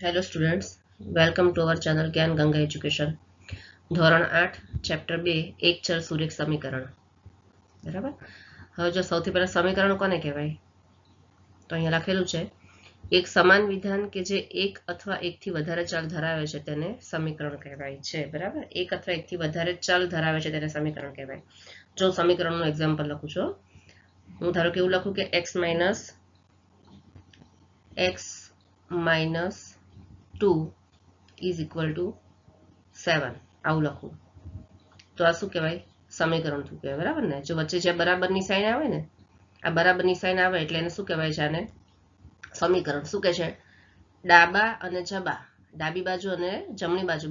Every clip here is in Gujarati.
Hello students, welcome to our channel જ્ઞાન ગંગા એજ્યુકેશન. ધોરણ 8 ચેપ્ટર 2 એક ચલ સુરેખ સમીકરણ. બરાબર. હવે જો સૌથી પહેલા સમીકરણ કોને કહેવાય? તો અહીંયા લખેલું છે એક સમાન વિધાન કે જે એક અથવા એકથી વધારે ચલ ધરાવે છે તેને સમીકરણ કહેવાય છે. બરાબર. એક અથવા એકથી વધારે ચલ ધરાવે છે તેને સમીકરણ કહેવાય. જો સમીકરણનું એક્ઝામ્પલ લખું છું, હું ધારો કે એવું લખું કે x minus 2 is equal two 7 આવું લખું તો આ શું કહેવાય? સમીકરણ શું કહેવાય? બરાબર ને. જો વચ્ચે જે બરાબરની સાઈન આવે ને, આ બરાબરની સાઈન આવે એટલે એને શું કહેવાય છે? આને સમીકરણ. શું કહે છે? ડાબા અને જબા, ડાબી બાજુ અને જમણી બાજુ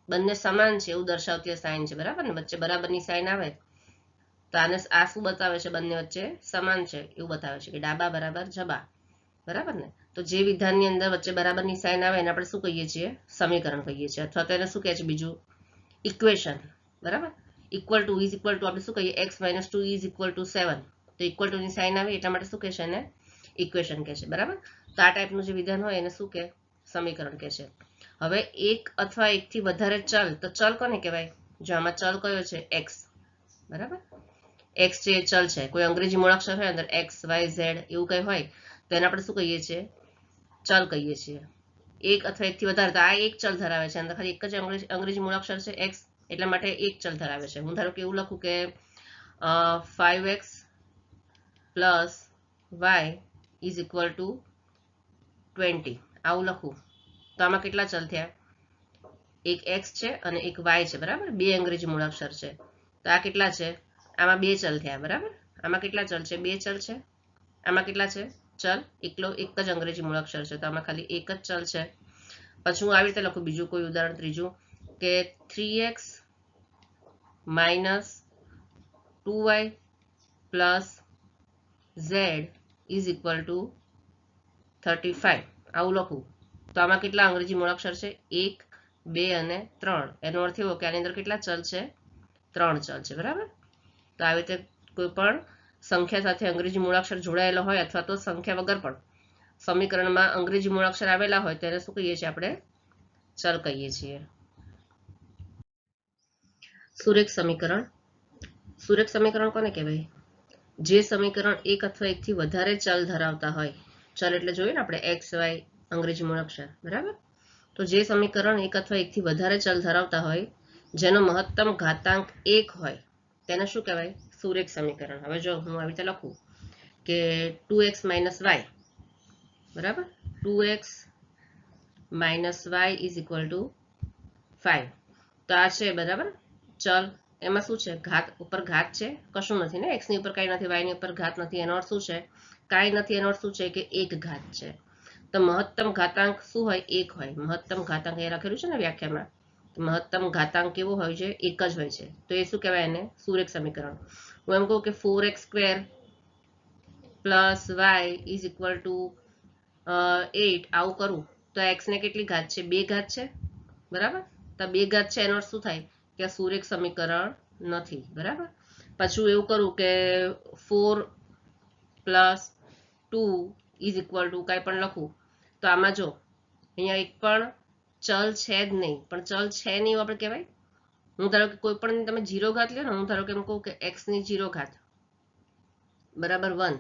બંને સમાન છે એવું દર્શાવતી સાઈન છે. બરાબર ને. વચ્ચે બરાબરની સાઈન આવે તો આને આ શું બતાવે છે? બંને વચ્ચે સમાન છે એવું બતાવે છે કે ડાબા બરાબર જબા. બરાબર ને. તો જે વિધાનની અંદર વચ્ચે બરાબરની સાઈન આવે એને આપણે શું કહીએ છીએ? સમીકરણ કહીએ છીએ. અથવા તો એને શું કહે છે બીજું? ઇક્વેશન. બરાબર. Equal to is equal two આપણે શું કહીએ? x - 2 is equal two 7. તો ઇક્વલ ટુ ની સાઈન આવે એટલા માટે શું કહે છે? એને ઇક્વેશન કહે છે. બરાબર. તો આ ટાઈપનું જે વિધાન હોય એને શું કહે? સમીકરણ કહે છે. હવે એક અથવા એકથી વધારે ચલ, તો ચલ કોને કહેવાય? જો આમાં ચલ કયો છે? x. બરાબર. x જે ચલ છે, કોઈ અંગ્રેજી મૂળાક્ષર હોય અંદર x y z એવું કંઈ હોય તો એને આપણે શું કહીએ છીએ? ચલ કહીએ છીએ. એક અથવા એકથી વધારે, તો આ એક ચલ ધરાવે છે, અંદર ખાલી એક જ અંગ્રેજી મૂળાક્ષર છે x, એટલા માટે એક ચલ ધરાવે છે. હું ધારો કે એવું લખું કે 5x plus y is equal two 20 આવું લખું તો આમાં કેટલા ચલ થયા? એક x છે અને એક y છે. બરાબર. બે અંગ્રેજી મૂળાક્ષર છે તો આ કેટલા છે? આમાં બે ચલ થયા. બરાબર. આમાં કેટલા ચલ છે? બે ચલ છે. આમાં કેટલા છે ચલ? એક જ અંગ્રેજી મૂળાક્ષર છે તો આમાં ખાલી એક જ ચલ છે. પછી હું આવી રીતે લખું બીજું કોઈ ઉદાહરણ ત્રીજું કે 3x minus 2y plus z is equal two 35 આવું લખું તો આમાં કેટલા અંગ્રેજી મૂળાક્ષર છે? 1 2 અને 3. એનો અર્થ એવો કે આની અંદર કેટલા ચલ છે? 3 ચલ છે. બરાબર. તો આવી રીતે કોઈ પણ સંખ્યા સાથે અંગ્રેજી મૂળાક્ષર જોડાયેલા હોય અથવા તો સંખ્યા વગર પણ સમીકરણમાં અંગ્રેજી મૂળાક્ષર આવેલા હોય તેને શું કહીએ છીએ? આપણે ચલ કહીએ છીએ. સુરેખ સમીકરણ. સુરેખ સમીકરણ કોને કહેવાય? જે સમીકરણ એક અથવા એકથી વધારે ચલ ધરાવતા હોય. ચલ એટલે જોઈએ ને આપણે x y અંગ્રેજી મૂળાક્ષર. બરાબર. તો જે સમીકરણ એક અથવા એકથી વધારે ચલ ધરાવતા હોય, જેનો મહત્તમ ઘાતાંક 1 હોય તેને શું કહેવાય? સુરેખ સમીકરણ. હવે જો હું આવી રીતે લખું કે 2x માઇનસ વાય. બરાબર. 2x minus y is equal to 5. તો આ છે બરાબર ચલ. એમાં શું છે? ઘાત ઉપર ઘાત છે, કશું નથી ને. x ની ઉપર કાંઈ નથી, y ની ઉપર ઘાત નથી. એનો અર્થ શું છે? કાંઈ નથી. એનો અર્થ શું છે? કે એક ઘાત છે. તો મહત્તમ ઘાતાંક શું હોય? 1 હોય. મહત્તમ ઘાતાંક અહીંયા લખેલું છે ને વ્યાખ્યામાં. મહત્તમ ઘાતાંક કેવો હોય છે? એક જ હોય છે. તો એ શું કહેવાય? એને સુરેખ સમીકરણ. હું એમ કહું કે 4x square plus y is equal to 8 આવું કરું તો x ને કેટલી ઘાત છે? 2 ઘાત છે. બરાબર. તો 2 ઘાત છે એનો અર્થ શું થાય? કે આ સુરેખ સમીકરણ નથી. બરાબર. પાછું એવું કરું કે 4 પ્લસ 2 ઇઝ ઇક્વલ ટુ કાંઈ પણ લખું તો આમાં જો અહીંયા એક પણ ચલ છે જ નહીં. પણ ચલ છે નહીં એવું આપણે કહેવાય? હું ધારો કે કોઈ પણ તમે 0 ઘાત લ્યો ને, હું ધારો કે એમ કહું કે x ની 0 ઘાત બરાબર 1.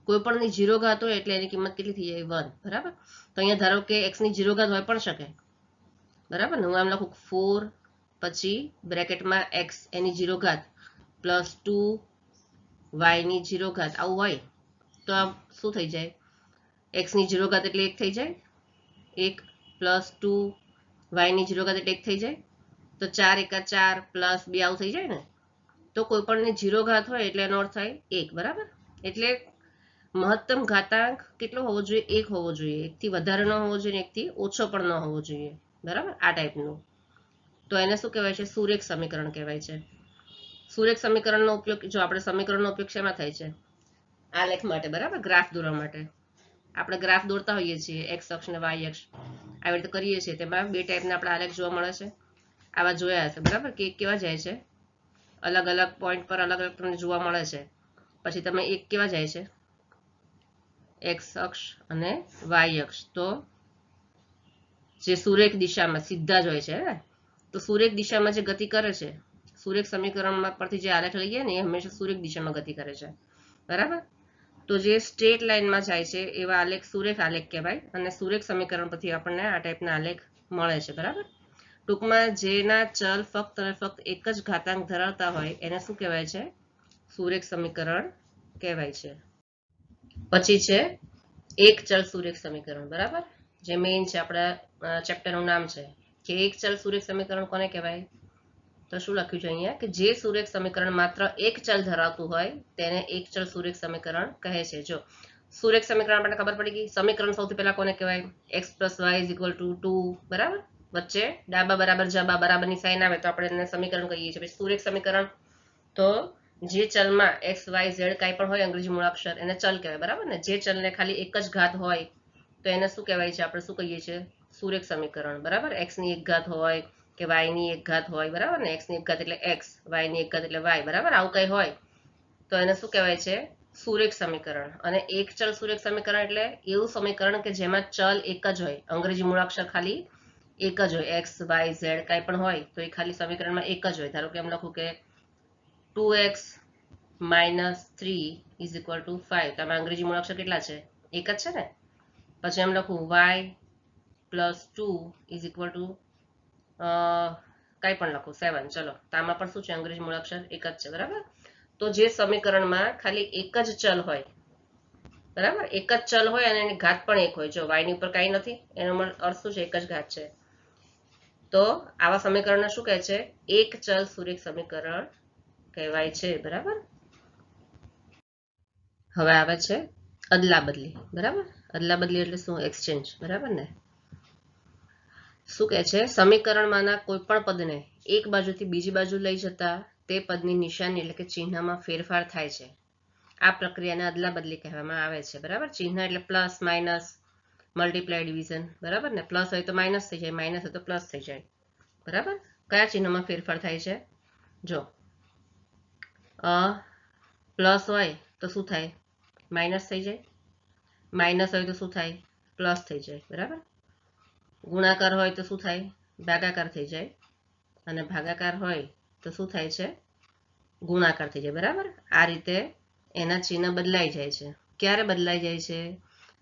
કોઈ પણ ની 0 ઘાત હોય એટલે એની કિંમત કેટલી થઈ જાય? 1. બરાબર. તો અહીંયા ધારો કે x ની 0 ઘાત હોય પણ શકે. બરાબર ને. હું આમ લખું 4 પછી બ્રેકેટમાં x એની 0 ઘાત પ્લસ 2 y ની 0 ઘાત આવું હોય તો આ શું થઈ જાય? x ની 0 ઘાત એટલે 1 થઈ જાય. 1 પ્લસ 2 y ની 0 ઘાત એટલે 1 થઈ જાય. તો 4 એકા 4 પ્લસ 2 આવું થઈ જાય ને. તો કોઈ પણ ની 0 ઘાત હોય એટલે એનો અર્થ થાય 1. બરાબર. એટલે મહત્તમ ઘાતાંક કેટલો હોવો જોઈએ? 1 હોવો જોઈએ. 1 થી વધારે ન હોવો જોઈએ, 1 થી ઓછો પણ ન હોવો જોઈએ. બરાબર. આ ટાઈપનું. તો એને શું કહેવાય છે? સુરેખ સમીકરણ કહેવાય છે. સુરેખ સમીકરણનો ઉપયોગ, જો આપણે સમીકરણનો ઉપયોગ શેમાં થાય છે? આલેખ માટે. બરાબર. ગ્રાફ દોરવા માટે. આપણે ગ્રાફ દોરતા હોઈએ છીએ x અક્ષ અને y અક્ષ આવી રીતે કરીએ છીએ. તેમાં બે ટાઈપના આપણા આલેખ જોવા મળે છે. આવા જોયા હશે. બરાબર. કે કેવા જાય છે? અલગ અલગ પોઈન્ટ પર અલગ અલગ તમને જોવા મળે છે. પછી તમે એક કેવા જાય છે? x અક્ષ અને y અક્ષ. તો જે સુરેખ દિશામાં સીધા જ હોય છે ને, તો સુરેખ દિશામાં જે ગતિ કરે છે, સુરેખ સમીકરણમાં પરથી જે આલેખ લઈએ ને એ હંમેશા સુરેખ દિશામાં ગતિ કરે છે, બરાબર. તો જે સ્ટ્રેટ લાઇનમાં જાય છે એવા આલેખ સુરેખ આલેખ કહેવાય, અને સુરેખ સમીકરણ પરથી આપણને આ ટાઈપના આલેખ મળે છે, બરાબર. ટૂંકમાં જેના ચલ ફક્ત અને ફક્ત એક જ ઘાતાંક ધરાવતા હોય એને શું કહેવાય છે? સુરેખ સમીકરણ કહેવાય છે. પછી છે એક ચલ સુરેખ સમીકરણ, બરાબર, જે મેઇન છે આપણા ચેપ્ટરનું નામ છે કે એક ચલ સુરેખ સમીકરણ કોને કહેવાય? તો શું લખ્યું છે અહીંયા કે જે સુરેખ સમીકરણ માત્ર એક ચલ ધરાવતું હોય તેને એક ચલ સુરેખ સમીકરણ કહે છે. જો સુરેખ સમીકરણ આપણને ખબર પડી ગઈ. સમીકરણ સૌથી પહેલા કોને કહેવાય? x + y = 2, બરાબર. વચ્ચે ડાબા બરાબર જબા બરાબરની સાઇન આવે તો આપણે એને સમીકરણ કહીએ છીએ. પછી સુરેખ સમીકરણ તો જે ચલમાં x y z કાંઈ પણ હોય અંગ્રેજી મૂળાક્ષર એને ચલ કહેવાય, બરાબર ને. જે ચલને ખાલી એક જ ઘાત હોય તો એને શું કહેવાય છે? આપણે શું કહીએ છીએ? સુરેખ સમીકરણ, બરાબર. x ની એક ઘાત હોય કે y ની એક ઘાત હોય, બરાબર ને. x ની એક ઘાત એટલે x, y ની એક ઘાત એટલે y, બરાબર. આવું કંઈ હોય તો એને શું કહેવાય છે? સુરેખ સમીકરણ. અને એક ચલ સુરેખ સમીકરણ એટલે એવું સમીકરણ કે જેમાં ચલ એક જ હોય, અંગ્રેજી મૂળાક્ષર ખાલી એક જ હોય, x y z કાંઈ પણ હોય તો એ ખાલી સમીકરણમાં એક જ હોય. ધારો કે એમ લખું કે 2x - 3 = 5. તો આમાં અંગ્રેજી મૂળાક્ષર કેટલા છે? એક જ છે ને. પછી એમ લખું y + 2 = કાંઈ પણ લખું 7. ચલો, તો આમાં પણ શું છે? અંગ્રેજી મૂળાક્ષર એક જ છે, બરાબર. તો જે સમીકરણમાં ખાલી એક જ ચલ હોય, બરાબર, એક જ ચલ હોય અને એની ઘાત પણ એક હોય, જો y ની ઉપર કાંઈ નથી એનો અર્થ શું છે? એક જ ઘાત છે. તો આવા સમીકરણને શું કહે છે? એક ચલ સુરેખ સમીકરણ કહેવાય છે, બરાબર. હવે આવે છે અદલા બદલી, બરાબર. અદલા બદલી એટલે શું? એક્સચેન્જ, બરાબર ને. શું કહે છે? સમીકરણમાંના કોઈ પણ પદને એક બાજુથી બીજી બાજુ લઈ જતા તે પદની નિશાની એટલે કે ચિહ્નમાં ફેરફાર થાય છે. આ પ્રક્રિયાને અદલા બદલી કહેવામાં આવે છે, બરાબર. ચિહ્ન એટલે પ્લસ, માઇનસ, મલ્ટીપ્લાય, ડિવિઝન, બરાબર ને. પ્લસ હોય તો માઇનસ થઈ જાય, માઇનસ હોય તો પ્લસ થઈ જાય, બરાબર. કયા ચિહ્નમાં ફેરફાર થાય છે? જો પ્લસ હોય તો શું થાય? માઇનસ થઈ જાય. માઇનસ હોય તો શું થાય? પ્લસ થઈ જાય, બરાબર. ગુણાકાર હોય તો શું થાય? ભાગાકાર થઈ જાય. અને ભાગાકાર હોય તો શું થાય છે? ગુણાકાર થઈ જાય, બરાબર. આ રીતે એના ચિહ્ન બદલાઈ જાય છે. ક્યારે બદલાઈ જાય છે?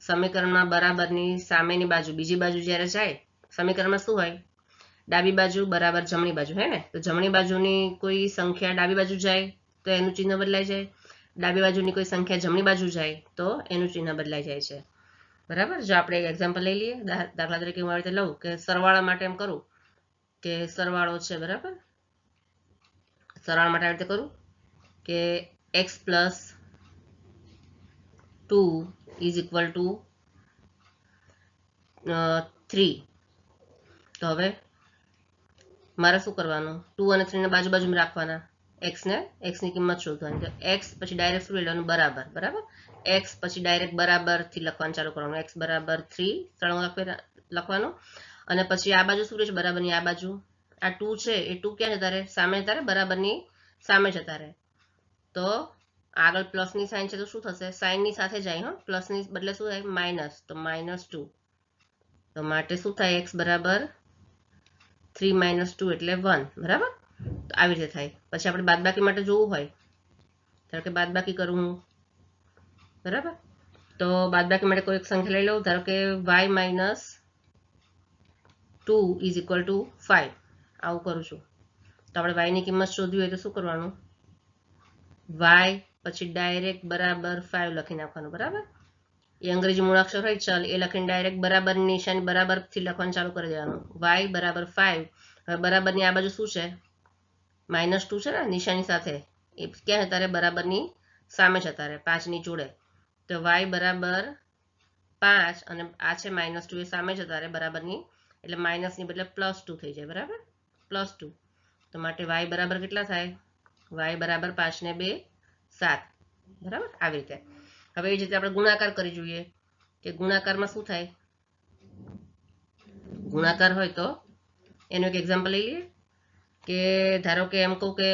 સમીકરણમાં બરાબરની સામેની બાજુ બીજી બાજુ જ્યારે જાય, સમીકરણમાં શું હોય? ડાબી બાજુ બરાબર જમણી બાજુ, હે ને. તો જમણી બાજુની કોઈ સંખ્યા ડાબી બાજુ જાય તો એનું ચિહ્ન બદલાઈ જાય. ડાબી બાજુની કોઈ સંખ્યા જમણી બાજુ જાય તો એનું ચિહ્ન બદલાઈ જાય છે, બરાબર. જો આપણે એક્ઝામ્પલ લઈ લઈએ, દાખલા તરીકે હું આવી રીતે લઉં કે સરવાળા માટે એમ કરું કે સરવાળો છે, બરાબર. સરવાળા માટે આવી રીતે કરું કે x + 2 = 3. તો હવે મારે શું કરવાનું? 2 અને 3 ને બાજુ બાજુમાં રાખવાના. x ની કિંમત શોધવાની. તો x પછી ડાયરેક્ટ શું લેવાનું? બરાબર, બરાબર. x પછી ડાયરેક્ટ બરાબરથી લખવાનું ચાલુ કરવાનું. x = 3 લખવાનું. અને પછી આ બાજુ શું રહે છે? બરાબરની આ બાજુ આ 2 છે એ 2 ક્યાં જતા રહે? સામે જતા રહે, બરાબરની સામે જતા રહે. તો આગળ પ્લસની સાઇન છે તો શું થશે? સાઇનની સાથે જાય, હા. પ્લસની બદલે શું થાય? માઇનસ. તો -2. તો માટે શું થાય? x = 3 - 2 એટલે 1, બરાબર. તો આવી રીતે થાય. પછી આપણે બાદબાકી માટે જોવું હોય, ધારો કે બાદબાકી કરું હું, બરાબર. તો બાદબાકી માટે કોઈ એક સંખ્યા લઈ લઉં, ધારો કે y - 2 = 5. આવું કરું છું. તો આપણે y ની કિંમત શોધવી હોય તો શું કરવાનું? y પછી ડાયરેક્ટ બરાબર 5 લખી નાખવાનું, બરાબર. એ અંગ્રેજી મૂળાક્ષર હોય ચલ એ લખીને ડાયરેક્ટ બરાબરની નિશાની બરાબરથી લખવાનું ચાલુ કરી દેવાનું. y = 5. હવે બરાબરની આ બાજુ શું છે? -2 છે ને નિશાની સાથે, એ ક્યાં જતા રહે? બરાબરની સામે જતા રહે, 5ની જોડે. તો y = 5 અને આ છે -2 એ સામે જતા રહે બરાબરની, એટલે માઇનસની બદલે +2 થઈ જાય, બરાબર. +2. તો માટે y બરાબર કેટલા થાય? y = 5 ને 2 7, બરાબર. આવી રીતે. હવે એ જ રીતે આપણે ગુણાકાર કરી જોઈએ કે ગુણાકારમાં શું થાય? ગુણાકાર હોય તો એનું એક એક્ઝામ્પલ લઈ લઈએ કે ધારો કે એમ કહું કે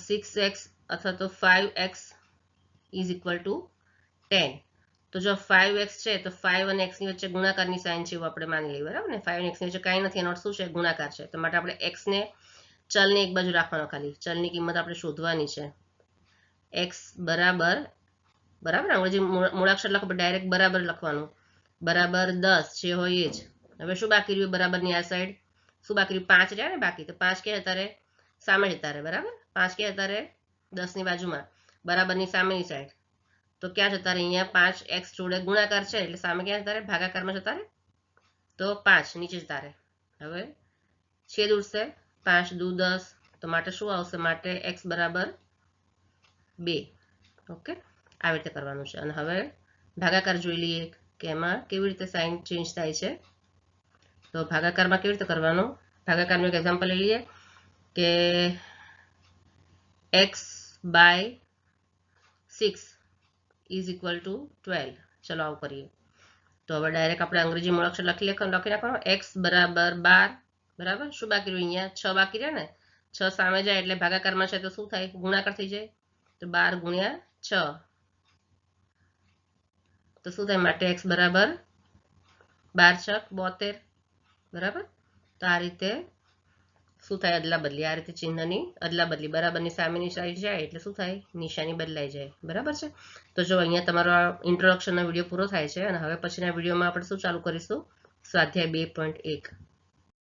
6x અથવા તો 5x = 10. તો જો 5x છે તો 5 અને x ની વચ્ચે ગુણાકારની સાઇન છે એવું આપણે માની લઈએ, બરાબર ને? 5 અને x ની વચ્ચે કાંઈ નથી, એનો અર્થ શું છે? ગુણાકાર છે. તો માટે આપણે x ને ચલને એક બાજુ રાખવાનો, ખાલી ચલની કિંમત આપણે શોધવાની છે. x બરાબર, બરાબર અંગ્રેજી મૂળાક્ષર લખો ડાયરેક્ટ બરાબર લખવાનું, બરાબર 10 જે હોય એ જ. હવે શું બાકી રહ્યું બરાબરની આ સાઈડ? શું બાકી રહ્યું? 5 રહ્યા ને બાકી. તો 5 ક્યાં જતા રહે? સામે જતા રહે, બરાબર? 5 ક્યાં જતા રહે? 10 ની બાજુમાં, બરાબરની સામેની સાઈડ. તો ક્યાં જતા રહે? અહીંયા 5x જોડે ગુણાકાર છે એટલે સામે ક્યાં જતા રહે? ભાગાકારમાં જતા રહે. તો 5 નીચે જતા રહે. હવે છેદ ઉડશે, 5 દુ 10, તો માટે શું આવશે? માટે x બરાબર 2. ઓકે, આવી રીતે કરવાનું છે. અને હવે ભાગાકાર જોઈ લઈએ કે એમાં કેવી રીતે સાઇન ચેન્જ થાય છે. તો ભાગાકારમાં કેવી રીતે કરવાનું? ભાગાકારનું એક એક્ઝામ્પલ લઈ લઈએ કે x by 6 is equal to 12. ચલો આવું કરીએ. તો હવે ડાયરેક્ટ આપણે અંગ્રેજી મૂળાક્ષર લખી નાખવાનો. x બરાબર 12, બરાબર. શું બાકી રહ્યું? અહીંયા 6 બાકી રહ્યા ને. 6 સામે જાય એટલે ભાગાકારમાં છે તો શું થાય? ગુણાકાર થઈ જાય. તો 12 ગુણ્યા 6, તો શું થાય? માટે x બરાબર 12 × 6 72, બરાબર. તો આ રીતે શું થાય? અદલા બદલી. આ રીતે ચિહ્નની અદલા બદલી, બરાબરની સામેની સાઈડ જાય એટલે શું થાય? નિશાની બદલાઈ જાય, બરાબર છે. તો જો અહીંયા તમારો ઇન્ટ્રોડક્શનનો વિડીયો પૂરો થાય છે અને હવે પછીના વિડીયોમાં આપણે શું ચાલુ કરીશું? સ્વાધ્યાય 2.1.